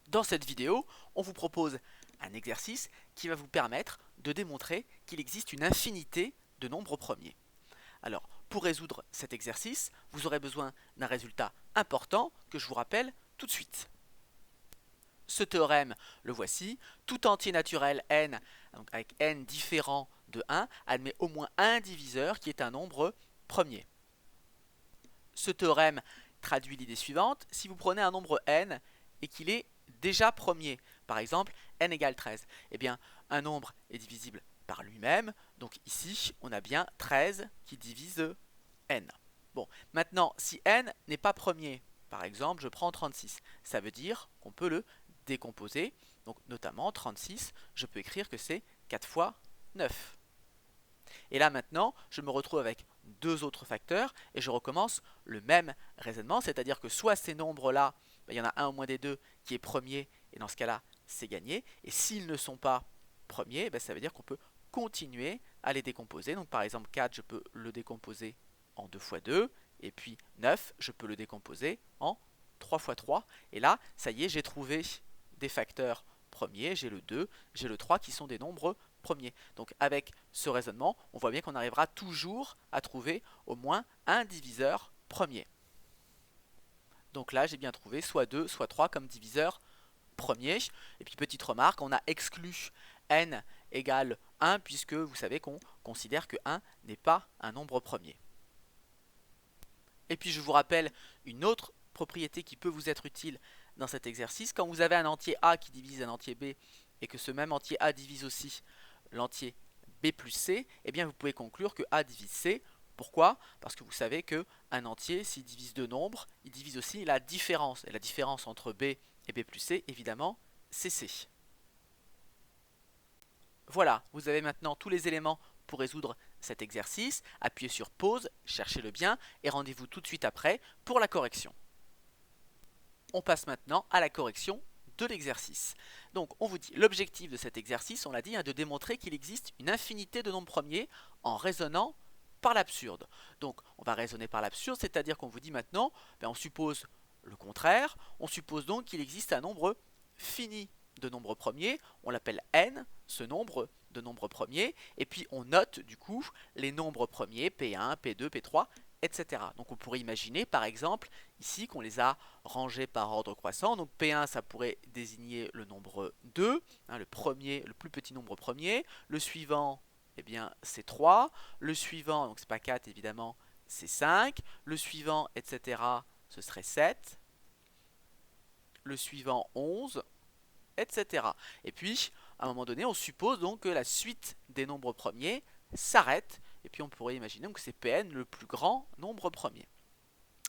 Dans cette vidéo, on vous propose un exercice qui va vous permettre de démontrer qu'il existe une infinité de nombres premiers. Alors, pour résoudre cet exercice, vous aurez besoin d'un résultat important que je vous rappelle tout de suite. Ce théorème, le voici, tout entier naturel n, donc avec n différent de 1, admet au moins un diviseur qui est un nombre premier. Ce théorème traduit l'idée suivante: si vous prenez un nombre n et qu'il est déjà premier, par exemple n égale 13, eh bien un nombre est divisible par lui-même, donc ici on a bien 13 qui divise n. Bon, maintenant si n n'est pas premier, par exemple je prends 36, ça veut dire qu'on peut le décomposer, donc notamment 36, je peux écrire que c'est 4 fois 9. Et là maintenant, je me retrouve avec deux autres facteurs et je recommence le même raisonnement, c'est-à-dire que soit ces nombres-là, il y en a un au moins des deux qui est premier, et dans ce cas-là, c'est gagné. Et s'ils ne sont pas premiers, ça veut dire qu'on peut continuer à les décomposer. Donc par exemple 4, je peux le décomposer en 2 fois 2, et puis 9, je peux le décomposer en 3 fois 3. Et là, ça y est, j'ai trouvé des facteurs premiers, j'ai le 2, j'ai le 3 qui sont des nombres premiers. Donc avec ce raisonnement, on voit bien qu'on arrivera toujours à trouver au moins un diviseur premier. Donc là, j'ai bien trouvé soit 2, soit 3 comme diviseur premier. Et puis petite remarque, on a exclu n égale 1 puisque vous savez qu'on considère que 1 n'est pas un nombre premier. Et puis je vous rappelle une autre propriété qui peut vous être utile dans cet exercice. Quand vous avez un entier a qui divise un entier b et que ce même entier a divise aussi l'entier b plus c, eh bien vous pouvez conclure que a divise c. Pourquoi? Parce que vous savez qu'un entier, s'il divise deux nombres, il divise aussi la différence. Et la différence entre b et b plus c, évidemment, c'est c. Voilà, vous avez maintenant tous les éléments pour résoudre cet exercice. Appuyez sur pause, cherchez-le bien et rendez-vous tout de suite après pour la correction. On passe maintenant à la correction de l'exercice. Donc on vous dit, l'objectif de cet exercice, on l'a dit, de démontrer qu'il existe une infinité de nombres premiers en raisonnant par l'absurde. Donc on va raisonner par l'absurde, c'est-à-dire qu'on vous dit maintenant, on suppose le contraire, on suppose donc qu'il existe un nombre fini de nombres premiers, on l'appelle n, ce nombre de nombres premiers, et puis on note du coup les nombres premiers, P1, P2, P3, etc. Donc on pourrait imaginer par exemple ici qu'on les a rangés par ordre croissant. Donc P1 ça pourrait désigner le nombre 2, le plus petit nombre premier. Le suivant, eh bien c'est 3. Le suivant, donc c'est pas 4 évidemment, c'est 5. Le suivant, etc. ce serait 7. Le suivant 11, etc. Et puis à un moment donné on suppose donc que la suite des nombres premiers s'arrête. Et puis on pourrait imaginer que c'est Pn le plus grand nombre premier.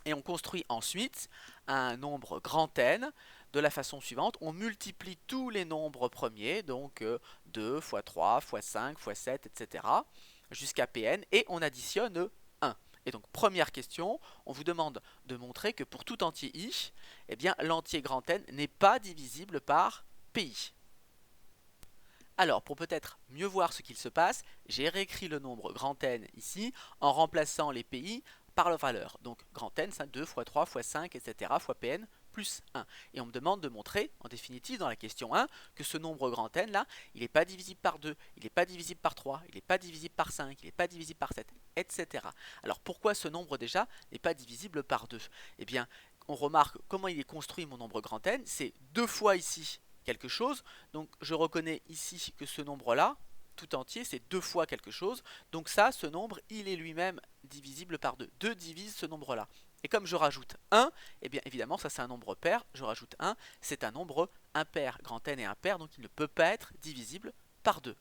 Et on construit ensuite un nombre grand N de la façon suivante. On multiplie tous les nombres premiers, donc 2 fois 3 fois 5 fois 7, etc. jusqu'à Pn, et on additionne 1. Et donc première question, on vous demande de montrer que pour tout entier i, eh bien l'entier grand N n'est pas divisible par Pi. Alors, pour peut-être mieux voir ce qu'il se passe, j'ai réécrit le nombre grand N ici en remplaçant les PI par leur valeur. Donc, grand N, c'est 2 fois 3 fois 5, etc. fois Pn plus 1. Et on me demande de montrer, en définitive, dans la question 1, que ce nombre grand N, là, il n'est pas divisible par 2, il n'est pas divisible par 3, il n'est pas divisible par 5, il n'est pas divisible par 7, etc. Alors, pourquoi ce nombre, déjà, n'est pas divisible par 2? Eh bien, on remarque comment il est construit mon nombre grand N, c'est 2 fois ici quelque chose, donc je reconnais ici que ce nombre-là, tout entier, c'est 2 fois quelque chose, donc ça, ce nombre, il est lui-même divisible par 2. 2 divise ce nombre-là. Et comme je rajoute 1, eh bien évidemment, ça c'est un nombre pair, je rajoute 1, c'est un nombre impair. Grand N est impair, donc il ne peut pas être divisible par 2.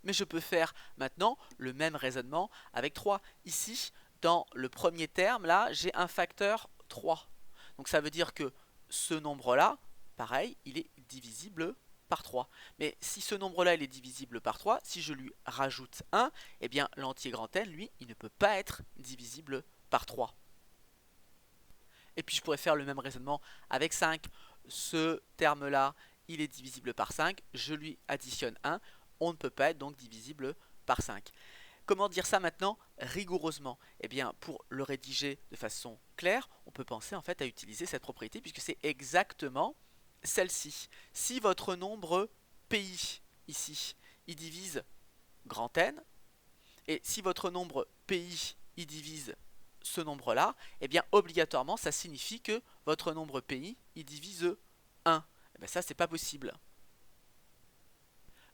Mais je peux faire maintenant le même raisonnement avec 3. Ici, dans le premier terme, là, j'ai un facteur 3. Donc ça veut dire que ce nombre-là, pareil, il est divisible par 3. Mais si ce nombre-là il est divisible par 3, si je lui rajoute 1, eh bien l'entier grand N, lui, il ne peut pas être divisible par 3. Et puis je pourrais faire le même raisonnement avec 5. Ce terme-là, il est divisible par 5, je lui additionne 1, on ne peut pas être donc divisible par 5. Comment dire ça maintenant rigoureusement? Eh bien, pour le rédiger de façon claire, on peut penser en fait à utiliser cette propriété puisque c'est exactement celle-ci. Si votre nombre pi, ici, il divise grand N, et si votre nombre pi, il divise ce nombre-là, eh bien obligatoirement, ça signifie que votre nombre pi, il divise 1. Eh bien, ça, c'est pas possible.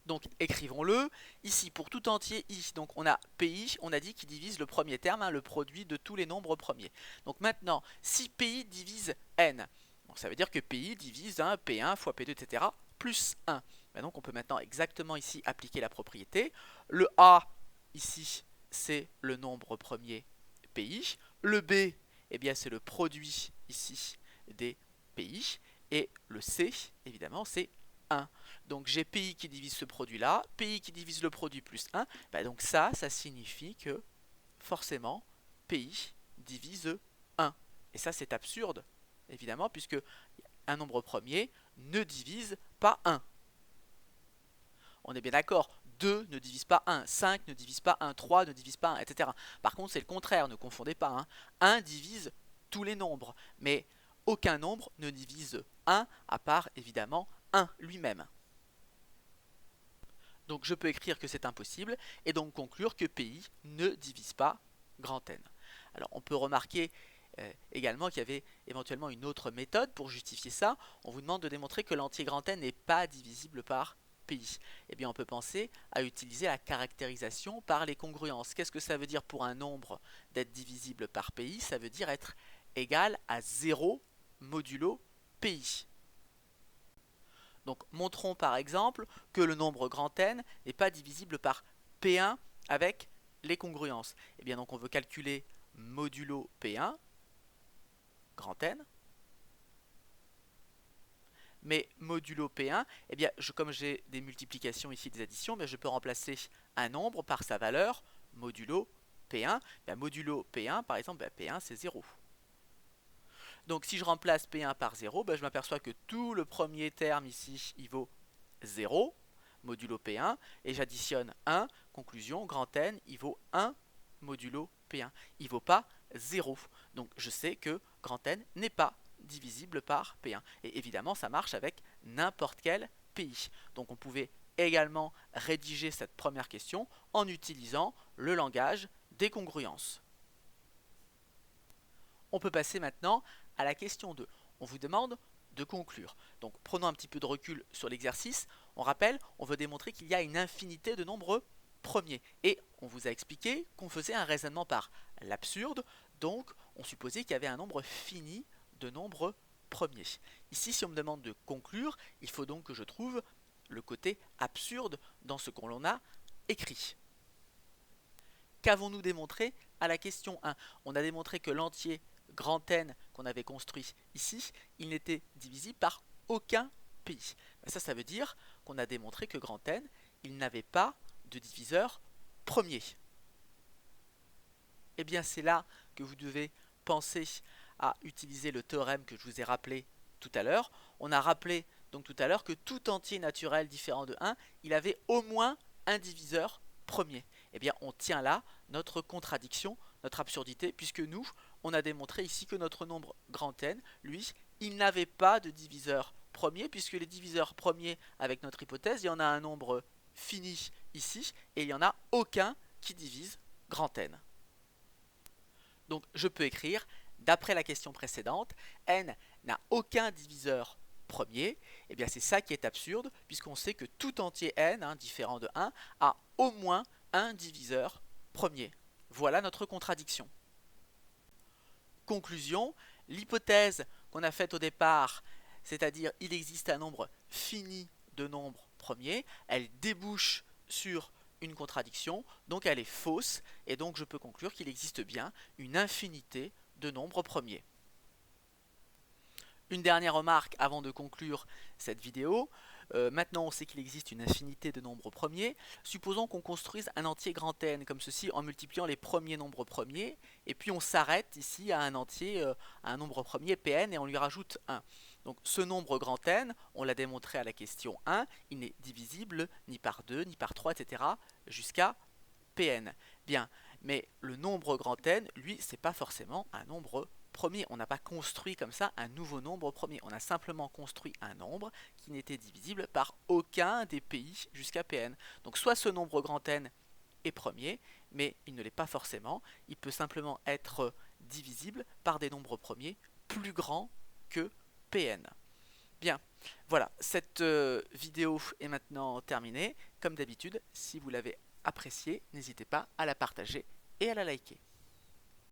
Donc écrivons-le. Ici, pour tout entier i, donc on a pi, on a dit qu'il divise le premier terme, hein, le produit de tous les nombres premiers. Donc maintenant, si pi divise n, donc ça veut dire que pi divise p1 fois p2, etc., plus 1. Ben donc on peut maintenant exactement ici appliquer la propriété. Le a, ici, c'est le nombre premier pi. Le b, eh bien c'est le produit ici des pi. Et le c, évidemment, c'est 1. Donc j'ai pi qui divise ce produit-là, pi qui divise le produit plus 1. Bah donc ça signifie que forcément pi divise 1. Et ça c'est absurde, évidemment, puisque un nombre premier ne divise pas 1. On est bien d'accord, 2 ne divise pas 1, 5 ne divise pas 1, 3 ne divise pas 1, etc. Par contre c'est le contraire, ne confondez pas. 1 divise tous les nombres, mais aucun nombre ne divise 1 à part évidemment 1 lui-même. Donc je peux écrire que c'est impossible et donc conclure que pi ne divise pas grand N. Alors on peut remarquer également qu'il y avait éventuellement une autre méthode pour justifier ça. On vous demande de démontrer que l'entier grand N n'est pas divisible par pi. Eh bien on peut penser à utiliser la caractérisation par les congruences. Qu'est-ce que ça veut dire pour un nombre d'être divisible par pi? Ça veut dire être égal à 0 modulo pi. Donc montrons par exemple que le nombre grand N n'est pas divisible par P1 avec les congruences. Et bien donc on veut calculer modulo P1 grand N. Mais modulo P1, eh bien comme j'ai des multiplications ici, des additions, je peux remplacer un nombre par sa valeur modulo P1. Bien, modulo P1 par exemple, P1 c'est 0. Donc si je remplace P1 par 0, je m'aperçois que tout le premier terme ici, il vaut 0, modulo P1, et j'additionne 1, conclusion, grand N, il vaut 1 modulo P1. Il ne vaut pas 0. Donc je sais que grand N n'est pas divisible par P1. Et évidemment, ça marche avec n'importe quel PI. Donc on pouvait également rédiger cette première question en utilisant le langage des congruences. On peut passer maintenant à la question 2. On vous demande de conclure. Donc prenons un petit peu de recul sur l'exercice. On rappelle, on veut démontrer qu'il y a une infinité de nombres premiers. Et on vous a expliqué qu'on faisait un raisonnement par l'absurde. Donc on supposait qu'il y avait un nombre fini de nombres premiers. Ici, si on me demande de conclure, il faut donc que je trouve le côté absurde dans ce qu'on a écrit. Qu'avons-nous démontré à la question 1? On a démontré que l'entier grand N qu'on avait construit ici, il n'était divisible par aucun pi. Ça veut dire qu'on a démontré que grand N, il n'avait pas de diviseur premier. Et bien c'est là que vous devez penser à utiliser le théorème que je vous ai rappelé tout à l'heure. On a rappelé donc tout à l'heure que tout entier naturel différent de 1, il avait au moins un diviseur premier. Eh bien on tient là notre contradiction, notre absurdité, puisque nous, on a démontré ici que notre nombre grand N, lui, il n'avait pas de diviseur premier, puisque les diviseurs premiers, avec notre hypothèse, il y en a un nombre fini ici, et il n'y en a aucun qui divise grand N. Donc je peux écrire, d'après la question précédente, N n'a aucun diviseur premier. Et bien c'est ça qui est absurde, puisqu'on sait que tout entier N, différent de 1, a au moins un diviseur premier. Voilà notre contradiction. Conclusion, l'hypothèse qu'on a faite au départ, c'est-à-dire il existe un nombre fini de nombres premiers, elle débouche sur une contradiction, donc elle est fausse, et donc je peux conclure qu'il existe bien une infinité de nombres premiers. Une dernière remarque avant de conclure cette vidéo. Maintenant on sait qu'il existe une infinité de nombres premiers. Supposons qu'on construise un entier grand N comme ceci en multipliant les premiers nombres premiers, et puis on s'arrête ici à un entier, à un nombre premier Pn, et on lui rajoute 1. Donc ce nombre grand N, on l'a démontré à la question 1, il n'est divisible ni par 2, ni par 3, etc. jusqu'à Pn. Bien, mais le nombre grand N, lui, c'est pas forcément un nombre premier. On n'a pas construit comme ça un nouveau nombre premier. On a simplement construit un nombre qui n'était divisible par aucun des pays jusqu'à Pn. Donc soit ce nombre grand N est premier, mais il ne l'est pas forcément. Il peut simplement être divisible par des nombres premiers plus grands que Pn. Bien, voilà, cette vidéo est maintenant terminée. Comme d'habitude, si vous l'avez appréciée, n'hésitez pas à la partager et à la liker.